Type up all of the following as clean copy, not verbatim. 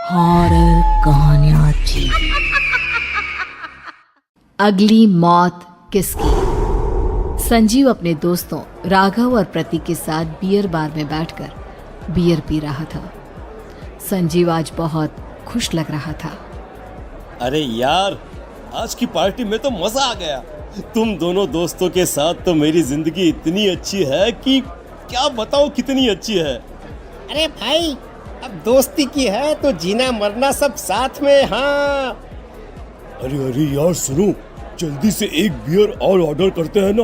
Horror कहानियां थी। अगली मौत किसकी? संजीव अपने दोस्तों राघव और प्रतीक के साथ बियर बार में बैठकर बियर पी रहा था। संजीव आज बहुत खुश लग रहा था। अरे यार, आज की पार्टी में तो मजा आ गया। तुम दोनों दोस्तों के साथ तो मेरी जिंदगी इतनी अच्छी है कि क्या बताओ कितनी अच्छी है। अरे भाई, अब दोस्ती की है तो जीना मरना सब साथ में। हाँ अरे यार सुनो, जल्दी से एक बियर और ऑर्डर करते हैं ना,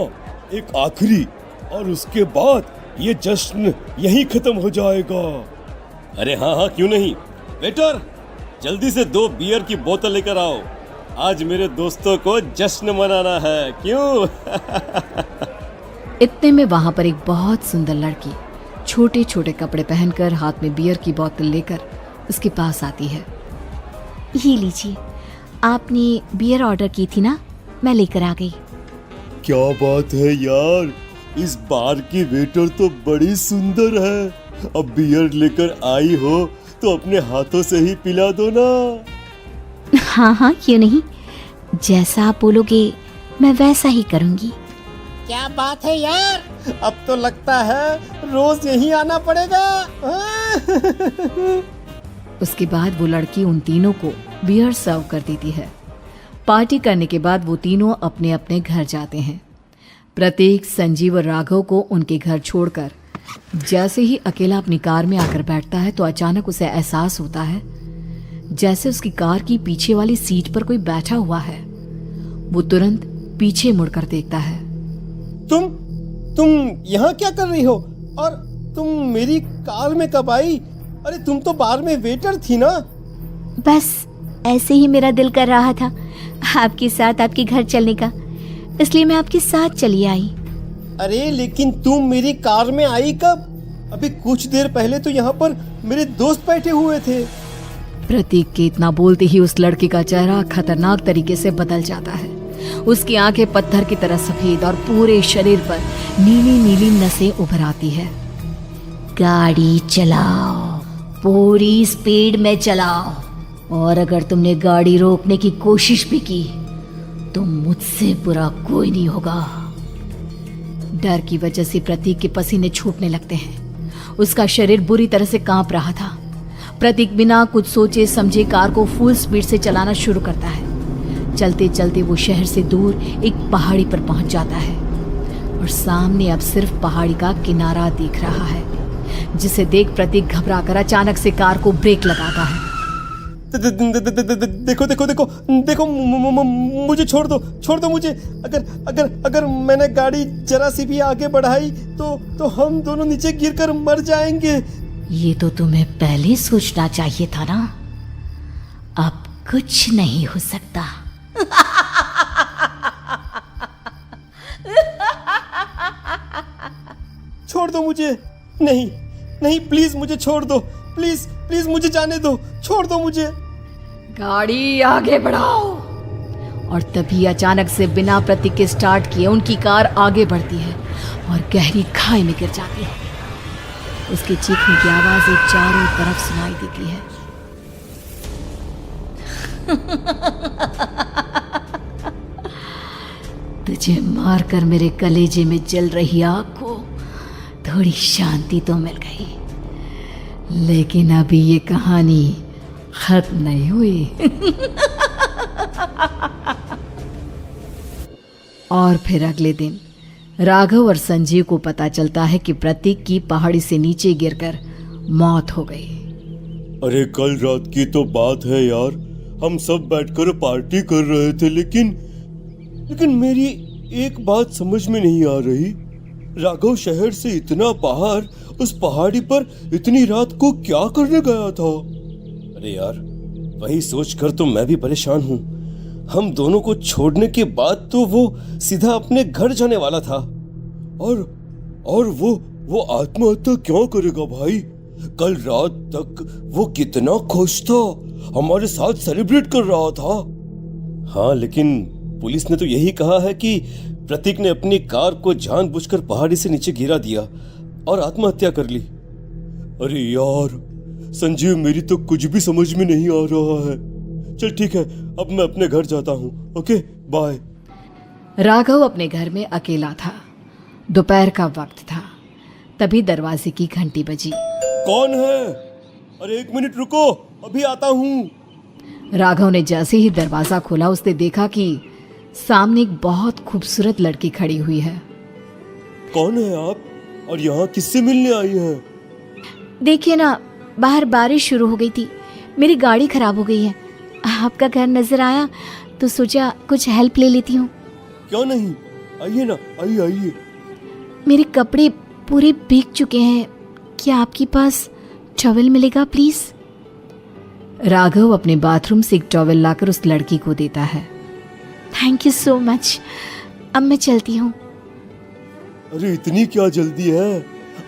एक आखिरी, और उसके बाद ये जश्न यहीं खत्म हो जाएगा। अरे हाँ, क्यों नहीं। वेटर, जल्दी से 2 बियर की बोतल लेकर आओ। आज मेरे दोस्तों को जश्न मनाना है, क्यों? इतने में वहां पर एक बहुत सुंदर लड़की छोटे छोटे कपड़े पहनकर हाथ में बियर की बोतल लेकर उसके पास आती है। ये लीजिए, आपने बियर ऑर्डर की थी ना, मैं लेकर आ गई। क्या बात है यार, इस बार की वेटर तो बड़ी सुंदर है। अब बियर लेकर आई हो तो अपने हाथों से ही पिला दो ना। हाँ, क्यों नहीं, जैसा आप बोलोगे मैं वैसा ही करूँगी। क्या बात है यार, अब तो लगता है रोज यहीं आना पड़ेगा। उसके बाद वो लड़की उन तीनों को बियर सर्व कर देती है। पार्टी करने के बाद वो तीनों अपने अपने घर जाते हैं। प्रतीक, संजीव और राघव को उनके घर छोड़कर जैसे ही अकेला अपनी कार में आकर बैठता है तो अचानक उसे एहसास होता है जैसे उसकी कार की पीछे वाली सीट पर कोई बैठा हुआ है। वो तुरंत पीछे मुड़कर देखता है। तुम यहाँ क्या कर रही हो? और तुम मेरी कार में कब आई? अरे तुम तो बार में वेटर थी ना। बस ऐसे ही मेरा दिल कर रहा था आपके साथ आपके घर चलने का, इसलिए मैं आपके साथ चली आई। अरे लेकिन तुम मेरी कार में आई कब? अभी कुछ देर पहले तो यहाँ पर मेरे दोस्त बैठे हुए थे। प्रतीक के इतना बोलते ही उस लड़के का चेहरा खतरनाक तरीके से बदल जाता है। उसकी आंखें पत्थर की तरह सफेद और पूरे शरीर पर नीली नीली नसें उभर आती है। गाड़ी चलाओ, पूरी स्पीड में चलाओ, और अगर तुमने गाड़ी रोकने की कोशिश भी की तो मुझसे बुरा कोई नहीं होगा। डर की वजह से प्रतीक के पसीने छूटने लगते हैं। उसका शरीर बुरी तरह से कांप रहा था। प्रतीक बिना कुछ सोचे समझे कार को फुल स्पीड से चलाना शुरू करता है। चलते चलते वो शहर से दूर एक पहाड़ी पर पहुंच जाता है और सामने अब सिर्फ पहाड़ी का किनारा दिख रहा है, जिसे देख प्रतीक घबराकर अचानक से कार को ब्रेक लगाता है। देखो, मुझे छोड़ दो मुझे। अगर मैंने गाड़ी जरा सी भी आगे बढ़ाई तो हम दोनों नीचे गिरकर मर जाएंगे। ये तो तुम्हें पहले सोचना चाहिए था ना। अब कुछ नहीं हो सकता। छोड़ दो मुझे। नहीं, प्लीज मुझे छोड़ दो। प्लीज मुझे जाने दो। छोड़ दो मुझे। गाड़ी आगे बढ़ाओ। और तभी अचानक से बिना प्रतीक के स्टार्ट किए उनकी कार आगे बढ़ती है और गहरी खाई में गिर जाती है। उसके चीखने की आवाजें चारों तरफ सुनाई देती है। तुझे मारकर मेरे कलेजे में जल रही आग को थोड़ी शांति तो मिल गई, लेकिन अभी ये कहानी खत्म नहीं हुई। और फिर अगले दिन राघव और संजीव को पता चलता है कि प्रतीक की पहाड़ी से नीचे गिरकर मौत हो गई। अरे कल रात की तो बात है यार, हम सब बैठकर पार्टी कर रहे थे, लेकिन मेरी एक बात समझ में नहीं आ रही। राघव शहर से इतना बाहर उस पहाड़ी पर इतनी रात को क्या करने गया था? अरे यार, वही सोचकर तो मैं भी परेशान हूँ। हम दोनों को छोड़ने के बाद तो वो सीधा अपने घर जाने वाला था, और वो आत्महत्या क्यों करेगा भाई? कल रात तक वो कितना खुश था, हमारे साथ सेलिब्रेट कर रहा था। हाँ, लेकिन पुलिस ने तो यही कहा है कि प्रतीक ने अपनी कार को जानबूझकर पहाड़ी से नीचे गिरा दिया और आत्महत्या कर ली। अरे यार, संजीव, मेरी तो कुछ भी समझ में नहीं आ रहा है। चल ठीक है, अब मैं अपने घर जाता हूँ। Okay, bye. राघव अपने घर में अकेला था। दोपहर का वक्त था। तभी दरवाजे की घंटी बजी। कौन है? अरे 1 मिनट रुको, अभी आता हूँ। राघव ने जैसे ही दरवाजा खोला उसने देखा कि सामने एक बहुत खूबसूरत लड़की खड़ी हुई है। कौन है आप और यहाँ किससे मिलने आई हैं? देखिए ना, बाहर बारिश शुरू हो गई थी, मेरी गाड़ी खराब हो गई है। आपका घर नजर आया तो सोचा कुछ हेल्प ले लेती हूँ। क्यों नहीं, आइए ना, आइए आइए। मेरे कपड़े पूरे भीग चुके हैं, क्या आपके पास टॉवल मिलेगा प्लीज? राघव अपने बाथरूम से एक टॉवल लाकर उस लड़की को देता है। थैंक यू सो मच, अब मैं चलती हूँ। अरे इतनी क्या जल्दी है?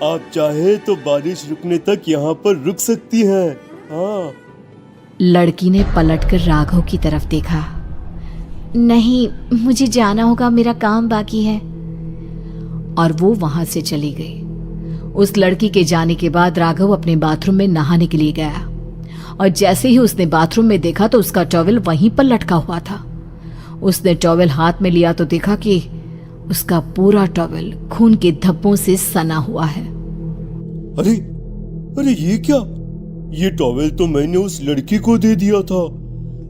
आप चाहे तो बारिश रुकने तक यहाँ पर रुक सकती हैं। हाँ। लड़की ने पलटकर राघव की तरफ देखा। नहीं, मुझे जाना होगा, मेरा काम बाकी है। और वो वहां से चली गई। उस लड़की के जाने के बाद राघव अपने बाथरूम में नहाने के लिए गया और जैसे ही उसने बाथरूम में देखा तो उसका टॉवल वहीं पर लटका हुआ था। उसने टॉवल हाथ में लिया तो देखा कि उसका पूरा टॉवल खून के धब्बों से सना हुआ है। अरे अरे ये क्या? ये टॉवल तो मैंने उस लड़की को दे दिया था।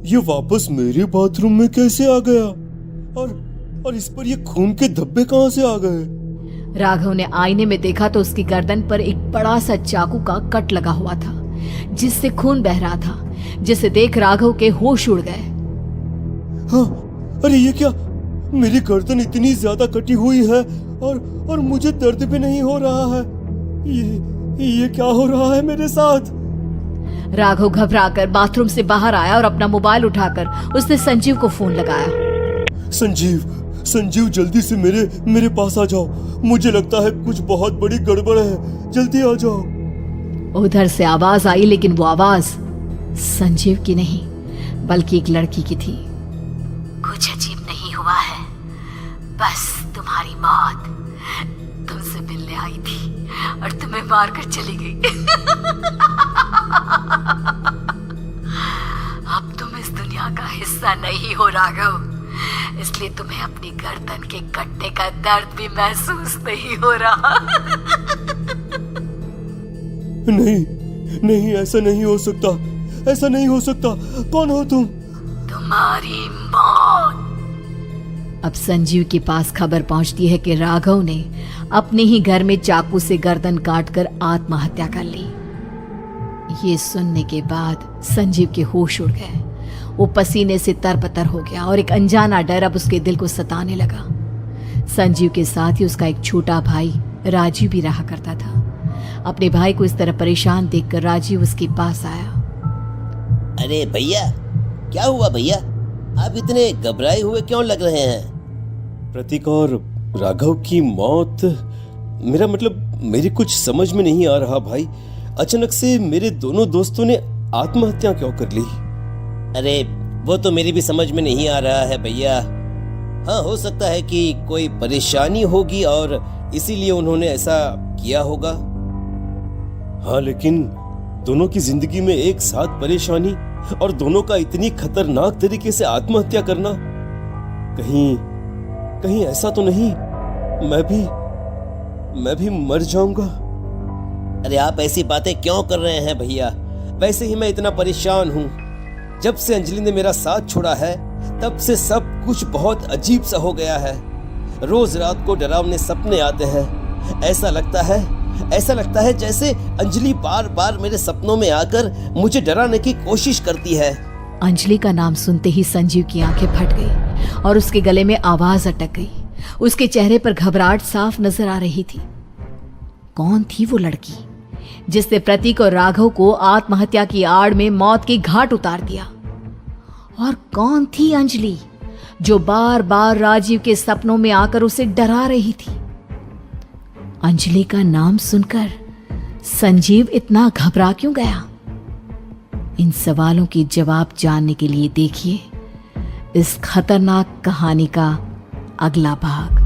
ये वापस मेरे बाथरूम में कैसे आ गया? और इस पर ये खून के धब्बे कहां से आ गए? राघव ने आईने में देखा तो उसकी गर्दन पर एक बड़ा सा चाकू का कट लगा हुआ था जिससे खून बह रहा था, जिसे देख राघव के होश उड़ गए। हाँ, अरे ये क्या? मेरी गर्दन इतनी ज्यादा कटी हुई है और मुझे दर्द भी नहीं हो रहा है। ये क्या हो रहा है मेरे साथ? राघव घबराकर बाथरूम से बाहर आया और अपना मोबाइल उठाकर उसने संजीव को फोन लगाया। संजीव जल्दी से मेरे पास आ जाओ। मुझे लगता है कुछ बहुत बड़ी गड़बड़ है, जल्दी आ जाओ। उधर से आवाज आई, लेकिन वो आवाज संजीव की नहीं बल्कि एक लड़की की थी। कुछ अजीब नहीं हुआ है, बस तुम्हारी मौत तुमसे मिलने आई थी और तुम्हें मारकर चली गई। अब तुम इस दुनिया का हिस्सा नहीं हो राघव, इसलिए तुम्हें अपनी गर्दन के कटने का दर्द भी महसूस नहीं हो रहा। नहीं, ऐसा नहीं हो सकता, ऐसा नहीं हो सकता। कौन हो तुम? तुम्हारी मौत। अब संजीव के पास खबर पहुंचती है कि राघव ने अपने ही घर में चाकू से गर्दन काटकर आत्महत्या कर ली। ये सुनने के बाद संजीव के होश उड़ गए। वो पसीने से तरबतर हो गया और एक अनजाना डर अब उसके दिल को सताने लगा। संजीव के साथ ही उसका एक छोटा भाई राजीव भी रहा करता था। अपने भाई को इस तरह परेशान देखकर राजीव उसके पास आया। अरे भैया, क्या हुआ भैया? आप इतने घबराए हुए क्यों लग रहे हैं? प्रतीक और राघव की मौत, मेरा मतलब मेरी कुछ समझ में नहीं आ रहा भाई। अचानक से मेरे दोनों दोस्तों ने आत्महत्या क्यों कर ली? अरे वो तो मेरी भी समझ में नहीं आ रहा है भैया। हाँ, हो सकता है कि कोई परेशानी होगी और इसीलिए उन्होंने ऐसा किया होगा। हाँ, लेकिन दोनों की जिंदगी में एक साथ परेशानी और दोनों का इतनी खतरनाक तरीके से आत्महत्या करना, कहीं ऐसा तो नहीं मैं भी मर जाऊंगा? अरे आप ऐसी बातें क्यों कर रहे हैं भैया? वैसे ही मैं इतना परेशान हूँ। जब से अंजलि ने मेरा साथ छोड़ा है तब से सब कुछ बहुत अजीब सा हो गया है। रोज रात को डरावने सपने आते हैं। ऐसा लगता है जैसे अंजलि बार बार मेरे सपनों में आकर मुझे डराने की कोशिश करती है। अंजलि का नाम सुनते ही संजीव की आंखें फट गई और उसके गले में आवाज अटक गई। उसके चेहरे पर घबराहट साफ नजर आ रही थी। कौन थी वो लड़की जिसने प्रतीक और राघव को आत्महत्या की आड़ में मौत की घाट उतार दिया? और कौन थी अंजलि जो बार बार राजीव के सपनों में आकर उसे डरा रही थी? अंजलि का नाम सुनकर संजीव इतना घबरा क्यों गया? इन सवालों के जवाब जानने के लिए देखिए इस खतरनाक कहानी का अगला भाग।